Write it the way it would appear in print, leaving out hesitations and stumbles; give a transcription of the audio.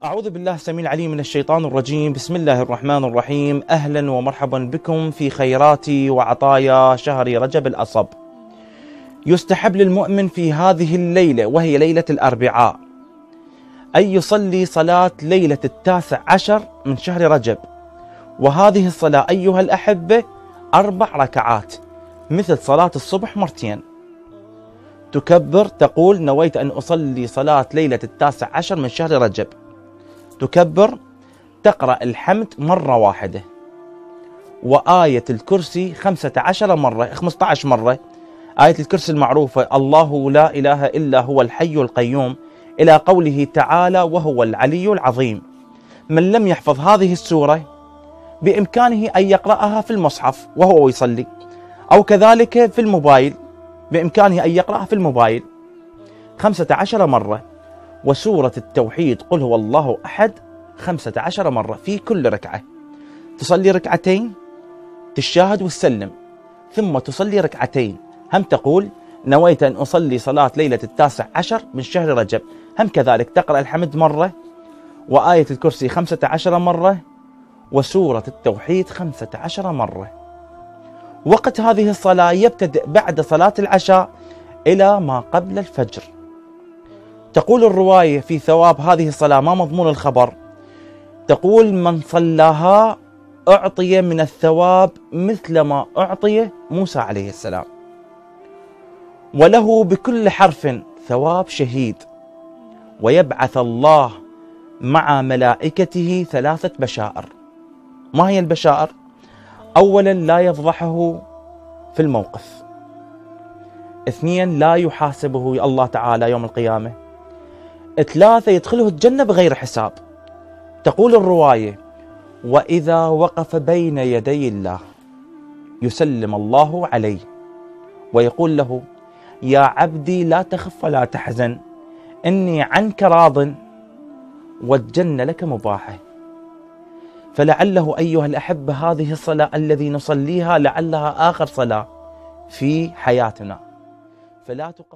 أعوذ بالله السميع العليم من الشيطان الرجيم. بسم الله الرحمن الرحيم. أهلا ومرحبا بكم في خيرات وعطايا شهر رجب الأصب. يستحب للمؤمن في هذه الليلة وهي ليلة الأربعاء أن يصلي صلاة ليلة 19 من شهر رجب، وهذه الصلاة أيها الأحبة 4 ركعات مثل صلاة الصبح مرتين. تكبر تقول نويت أن أصلي صلاة ليلة 19 من شهر رجب، تكبر تقرأ الحمد مرة واحدة وآية الكرسي 15 مرة 15 مرة. آية الكرسي المعروفة الله لا إله إلا هو الحي القيوم إلى قوله تعالى وهو العلي العظيم. من لم يحفظ هذه السورة بإمكانه أن يقرأها في المصحف وهو يصلي، أو كذلك في الموبايل بإمكانه أن يقرأها في الموبايل 15 مرة، وسورة التوحيد قل هو الله أحد 15 مرة في كل ركعة. تصلي ركعتين تشاهد وتسلم، ثم تصلي ركعتين هم تقول نويت أن أصلي صلاة ليلة 19 من شهر رجب، هم كذلك تقرأ الحمد مرة وآية الكرسي 15 مرة وسورة التوحيد 15 مرة. وقت هذه الصلاة يبتدئ بعد صلاة العشاء إلى ما قبل الفجر. تقول الرواية في ثواب هذه الصلاة ما مضمون الخبر، تقول من صلاها أعطي من الثواب مثل ما أعطي موسى عليه السلام، وله بكل حرف ثواب شهيد، ويبعث الله مع ملائكته 3 بشائر. ما هي البشائر؟ أولا لا يفضحه في الموقف، 2 لا يحاسبه الله تعالى يوم القيامة، 3 يدخله الجنة بغير حساب. تقول الرواية وإذا وقف بين يدي الله يسلم الله عليه ويقول له يا عبدي لا تخف ولا تحزن إني عنك راض والجنة لك مباحة. فلعله أيها الأحبة هذه الصلاة الذي نصليها لعلها آخر صلاة في حياتنا، فلا تقصر.